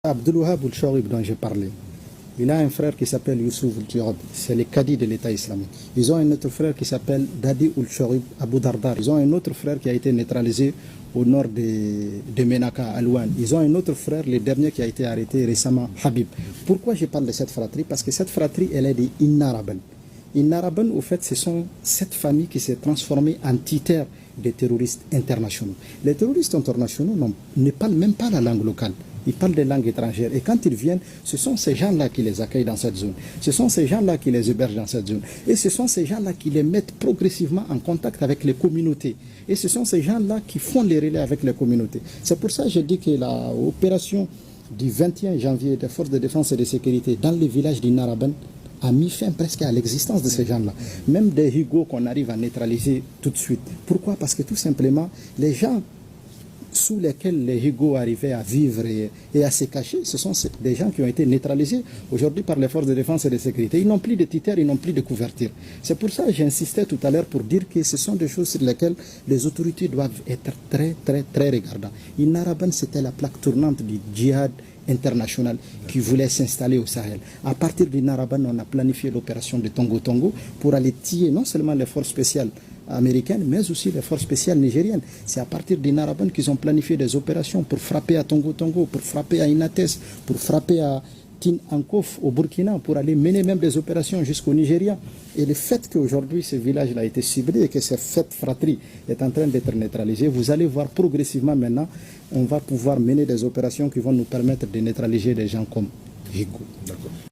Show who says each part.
Speaker 1: Abdulwahab Al-Sharib dont j'ai parlé, il a un frère qui s'appelle Youssouf Al-Diab, c'est le cadi de l'État islamique. Ils ont un autre frère qui s'appelle Dadi Al-Sharib Abu Dardar. Ils ont un autre frère qui a été neutralisé au nord de Menaka, à Louane. Ils ont un autre frère, le dernier qui a été arrêté récemment, Habib. Pourquoi je parle de cette fratrie? Parce que cette fratrie, elle est des Innaraban. Innaraban, au fait, ce sont cette famille qui s'est transformée en titre des terroristes internationaux. Les terroristes internationaux ne parlent même pas la langue locale. Ils parlent des langues étrangères. Et quand ils viennent, ce sont ces gens-là qui les accueillent dans cette zone. Ce sont ces gens-là qui les hébergent dans cette zone. Et ce sont ces gens-là qui les mettent progressivement en contact avec les communautés. Et ce sont ces gens-là qui font les relais avec les communautés. C'est pour ça que je dis que l'opération du 21 janvier des forces de défense et de sécurité dans le village d'Innaraban a mis fin presque à l'existence de ces gens-là. Même des Hugo qu'on arrive à neutraliser tout de suite. Pourquoi? Parce que tout simplement, les gens sous lesquels les Hugo arrivaient à vivre et à se cacher, ce sont des gens qui ont été neutralisés aujourd'hui par les forces de défense et de sécurité. Ils n'ont plus de titres, ils n'ont plus de couverture. C'est pour ça que j'insistais tout à l'heure pour dire que ce sont des choses sur lesquelles les autorités doivent être très, très, très regardantes. Innaraban, c'était la plaque tournante du djihad international qui voulait s'installer au Sahel. À partir d'Innaraban, on a planifié l'opération de Tongo Tongo pour aller tuer non seulement les forces spéciales américaines, mais aussi les forces spéciales nigériennes. C'est à partir d'Innaraban qu'ils ont planifié des opérations pour frapper à Tongo Tongo, pour frapper à Inates, pour frapper à Tin Ankof au Burkina, pour aller mener même des opérations jusqu'au Nigeria. Et le fait qu'aujourd'hui ce village-là a été ciblé et que cette fratrie est en train d'être neutralisée, vous allez voir progressivement maintenant, on va pouvoir mener des opérations qui vont nous permettre de neutraliser des gens comme Higo. D'accord.